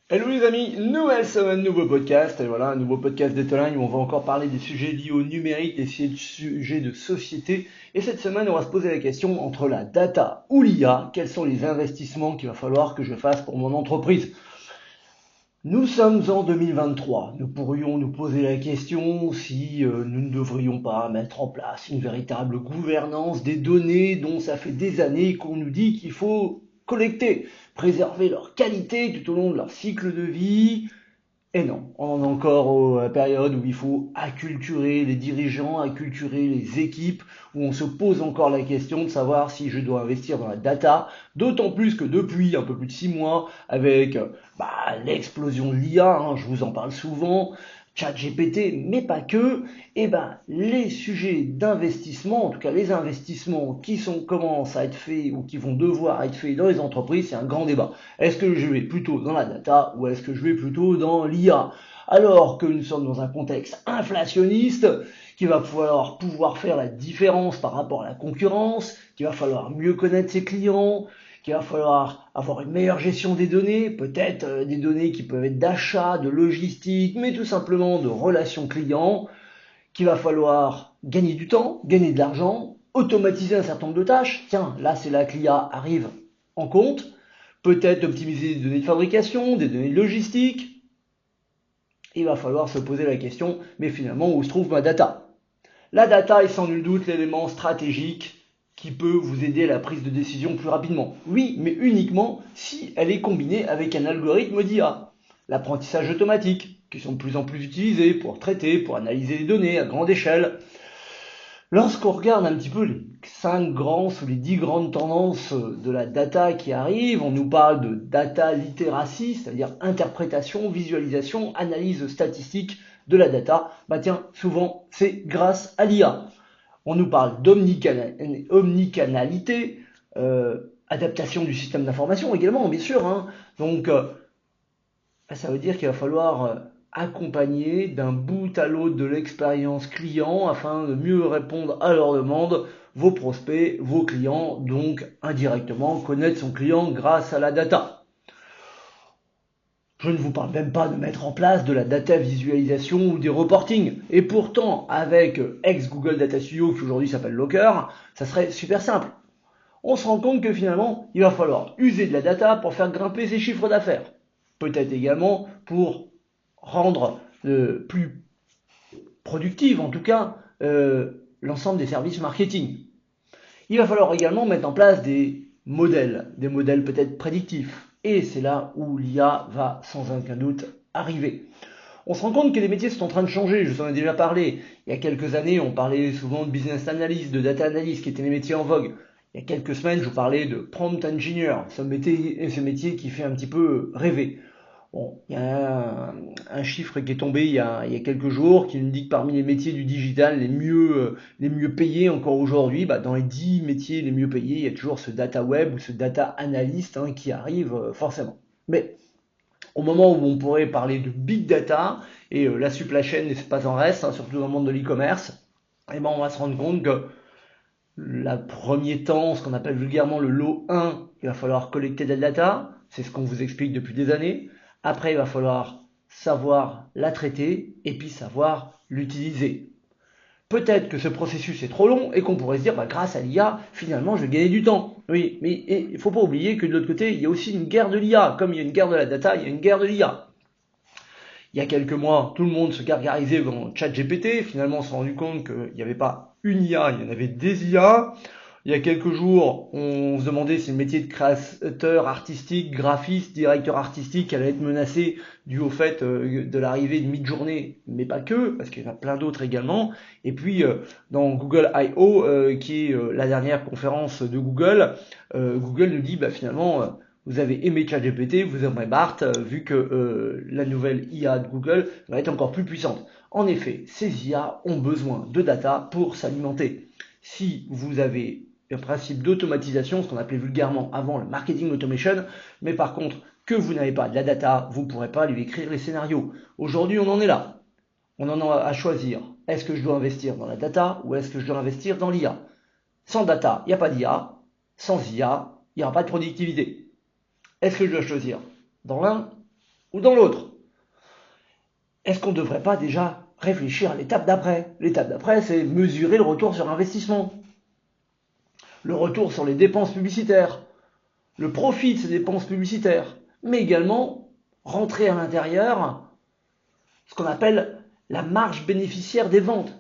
Hello les amis, nouvelle semaine, nouveau podcast, et voilà, un nouveau podcast d'Etoline où on va encore parler des sujets liés au numérique, des sujets de société. Et cette semaine, on va se poser la question entre la data ou l'IA, quels sont les investissements qu'il va falloir que je fasse pour mon entreprise. Nous sommes en 2023, nous pourrions nous poser la question si nous ne devrions pas mettre en place une véritable gouvernance des données dont ça fait des années qu'on nous dit qu'il faut collecter, préserver leur qualité tout au long de leur cycle de vie. Et non, on en est encore à la période où il faut acculturer les dirigeants, acculturer les équipes, où on se pose encore la question de savoir si je dois investir dans la data, d'autant plus que depuis un peu plus de 6 mois, avec l'explosion de l'IA, je vous en parle souvent, ChatGPT, mais pas que, les sujets d'investissement, en tout cas les investissements commencent à être faits ou qui vont devoir être faits dans les entreprises, c'est un grand débat. Est-ce que je vais plutôt dans la data ou est-ce que je vais plutôt dans l'IA? Alors que nous sommes dans un contexte inflationniste, qu'il va falloir pouvoir faire la différence par rapport à la concurrence, qu'il va falloir mieux connaître ses clients, qu'il va falloir avoir une meilleure gestion des données, peut-être des données qui peuvent être d'achat, de logistique, mais tout simplement de relations clients, qu'il va falloir gagner du temps, gagner de l'argent, automatiser un certain nombre de tâches. Tiens, là c'est là que l'IA arrive en compte. Peut-être optimiser des données de fabrication, des données de logistique. Il va falloir se poser la question, mais finalement, où se trouve ma data? La data est sans nul doute l'élément stratégique qui peut vous aider à la prise de décision plus rapidement. Oui, mais uniquement si elle est combinée avec un algorithme d'IA. L'apprentissage automatique, qui sont de plus en plus utilisés pour traiter, pour analyser les données à grande échelle. Lorsqu'on regarde un petit peu les 5 grands ou les 10 grandes tendances de la data qui arrivent, on nous parle de data literacy, c'est-à-dire interprétation, visualisation, analyse statistique de la data. Souvent c'est grâce à l'IA. On nous parle d'omnicanalité, adaptation du système d'information également, bien sûr. Donc ça veut dire qu'il va falloir accompagner d'un bout à l'autre de l'expérience client afin de mieux répondre à leurs demandes, vos prospects, vos clients, donc indirectement connaître son client grâce à la data. Je ne vous parle même pas de mettre en place de la data visualisation ou des reporting. Et pourtant, avec ex-Google Data Studio, qui aujourd'hui s'appelle Locker, ça serait super simple. On se rend compte que finalement, il va falloir user de la data pour faire grimper ses chiffres d'affaires. Peut-être également pour rendre plus productive, en tout cas, l'ensemble des services marketing. Il va falloir également mettre en place des modèles peut-être prédictifs. Et c'est là où l'IA va sans aucun doute arriver. On se rend compte que les métiers sont en train de changer, je vous en ai déjà parlé. Il y a quelques années, on parlait souvent de business analyst, de data analyst, qui étaient les métiers en vogue. Il y a quelques semaines, je vous parlais de prompt engineer, ce métier qui fait un petit peu rêver. Bon, il y a un chiffre qui est tombé il y a quelques jours qui nous dit que parmi les métiers du digital les mieux payés encore aujourd'hui, dans les 10 métiers les mieux payés, il y a toujours ce data web ou ce data analyst qui arrive forcément. Mais au moment où on pourrait parler de big data, et la supply chain n'est pas en reste, surtout dans le monde de l'e-commerce, on va se rendre compte que le premier temps, ce qu'on appelle vulgairement le lot 1, il va falloir collecter de la data, c'est ce qu'on vous explique depuis des années. Après, il va falloir savoir la traiter et puis savoir l'utiliser. Peut-être que ce processus est trop long et qu'on pourrait se dire, grâce à l'IA, finalement, je vais gagner du temps. Oui, mais il ne faut pas oublier que de l'autre côté, il y a aussi une guerre de l'IA. Comme il y a une guerre de la data, il y a une guerre de l'IA. Il y a quelques mois, tout le monde se gargarisait devant ChatGPT. Finalement, on s'est rendu compte qu'il n'y avait pas une IA, il y en avait des IA. Il y a quelques jours, on se demandait si le métier de créateur artistique, graphiste, directeur artistique allait être menacé dû au fait de l'arrivée de Midjourney, mais pas que, parce qu'il y en a plein d'autres également. Et puis, dans Google I.O., qui est la dernière conférence de Google, Google nous dit finalement, vous avez aimé ChatGPT, vous aimerez Bart, vu que la nouvelle IA de Google va être encore plus puissante. En effet, ces IA ont besoin de data pour s'alimenter. Si vous avez un principe d'automatisation, ce qu'on appelait vulgairement avant le marketing automation, mais par contre, que vous n'avez pas de la data, vous ne pourrez pas lui écrire les scénarios. Aujourd'hui, on en est là. On en a à choisir. Est-ce que je dois investir dans la data ou est-ce que je dois investir dans l'IA? Sans data, il n'y a pas d'IA. Sans IA, il n'y aura pas de productivité. Est-ce que je dois choisir dans l'un ou dans l'autre. Est-ce qu'on ne devrait pas déjà réfléchir à l'étape d'après? L'étape d'après, c'est mesurer le retour sur investissement, le retour sur les dépenses publicitaires, le profit de ces dépenses publicitaires, mais également rentrer à l'intérieur ce qu'on appelle la marge bénéficiaire des ventes.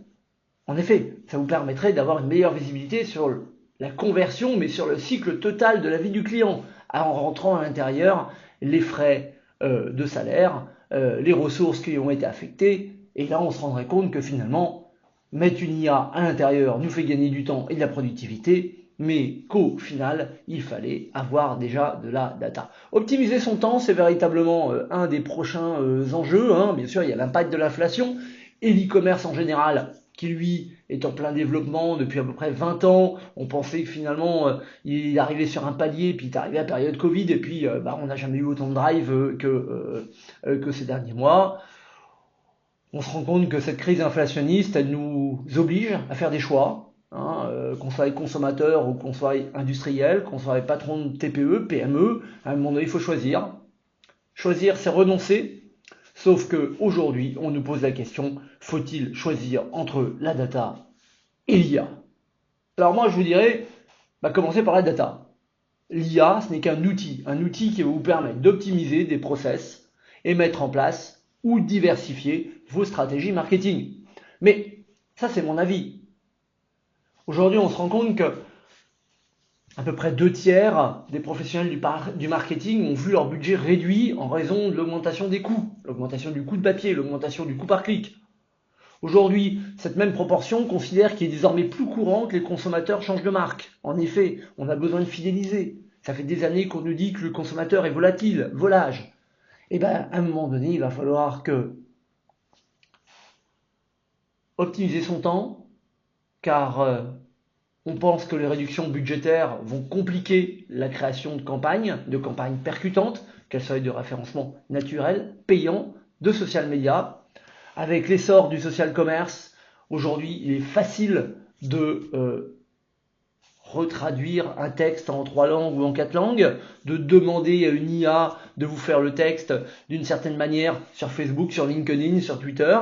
En effet, ça vous permettrait d'avoir une meilleure visibilité sur la conversion, mais sur le cycle total de la vie du client, en rentrant à l'intérieur les frais de salaire, les ressources qui ont été affectées, et là on se rendrait compte que finalement, mettre une IA à l'intérieur nous fait gagner du temps et de la productivité, mais qu'au final, il fallait avoir déjà de la data. Optimiser son temps, c'est véritablement un des prochains enjeux. Bien sûr, il y a l'impact de l'inflation et l'e-commerce en général, qui lui est en plein développement depuis à peu près 20 ans. On pensait que finalement il arrivait sur un palier, puis il est arrivé à la période Covid, et puis on n'a jamais eu autant de drive que ces derniers mois. On se rend compte que cette crise inflationniste, elle nous oblige à faire des choix, qu'on soit consommateur ou qu'on soit industriel, qu'on soit patron de TPE, PME, à un moment donné il faut choisir. Choisir, c'est renoncer. Sauf qu'aujourd'hui, on nous pose la question, faut-il choisir entre la data et l'IA? Alors moi, je vous dirais, commencez par la data. L'IA, ce n'est qu'un outil qui va vous permettre d'optimiser des process et mettre en place ou diversifier vos stratégies marketing. Mais ça, c'est mon avis. Aujourd'hui, on se rend compte que à peu près 2/3 des professionnels du marketing ont vu leur budget réduit en raison de l'augmentation des coûts, l'augmentation du coût de papier, l'augmentation du coût par clic. Aujourd'hui, cette même proportion considère qu'il est désormais plus courant que les consommateurs changent de marque. En effet, on a besoin de fidéliser. Ça fait des années qu'on nous dit que le consommateur est volatile, volage. Et à un moment donné, il va falloir optimiser son temps, car on pense que les réductions budgétaires vont compliquer la création de campagnes percutantes, qu'elles soient de référencement naturel, payant, de social media. Avec l'essor du social commerce, aujourd'hui, il est facile de retraduire un texte en 3 langues ou en 4 langues, de demander à une IA de vous faire le texte d'une certaine manière sur Facebook, sur LinkedIn, sur Twitter.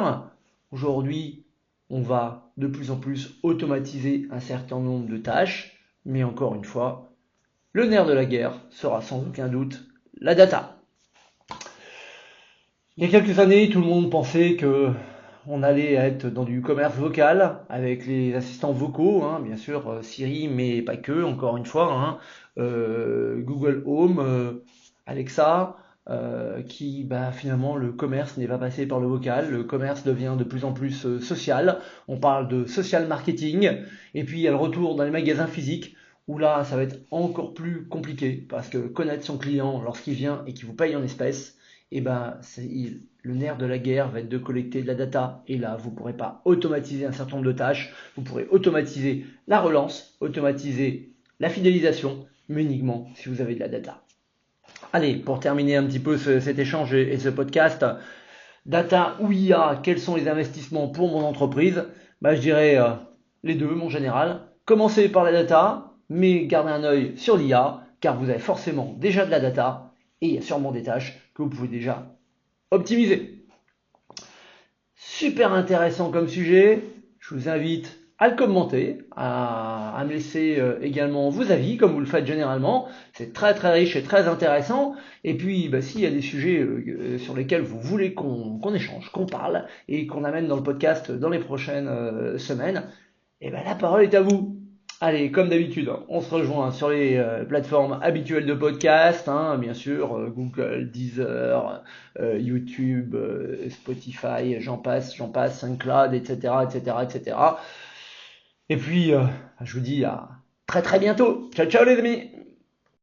Aujourd'hui, on va de plus en plus automatiser un certain nombre de tâches, mais encore une fois, le nerf de la guerre sera sans aucun doute la data. Il y a quelques années, tout le monde pensait que on allait être dans du commerce vocal avec les assistants vocaux, bien sûr Siri, mais pas que, encore une fois, Google Home, Alexa, qui finalement le commerce n'est pas passé par le vocal, le commerce devient de plus en plus social, on parle de social marketing, et puis il y a le retour dans les magasins physiques, où là ça va être encore plus compliqué, parce que connaître son client lorsqu'il vient et qu'il vous paye en espèces, le nerf de la guerre va être de collecter de la data, et là vous ne pourrez pas automatiser un certain nombre de tâches, vous pourrez automatiser la relance, automatiser la fidélisation, mais uniquement si vous avez de la data. Allez, pour terminer un petit peu cet échange et ce podcast, data ou IA, quels sont les investissements pour mon entreprise? Je dirais les deux, mon général. Commencez par la data, mais gardez un œil sur l'IA, car vous avez forcément déjà de la data, et il y a sûrement des tâches que vous pouvez déjà optimiser. Super intéressant comme sujet, je vous invite à le commenter, à me laisser également vos avis, comme vous le faites généralement. C'est très très riche et très intéressant. Et puis, s'il y a des sujets sur lesquels vous voulez qu'on échange, qu'on parle, et qu'on amène dans le podcast dans les prochaines semaines, la parole est à vous. Allez, comme d'habitude, on se rejoint sur les plateformes habituelles de podcast, bien sûr, Google, Deezer, YouTube, Spotify, j'en passe, SoundCloud, etc., etc., etc. Et puis, je vous dis à très très bientôt. Ciao, ciao les amis!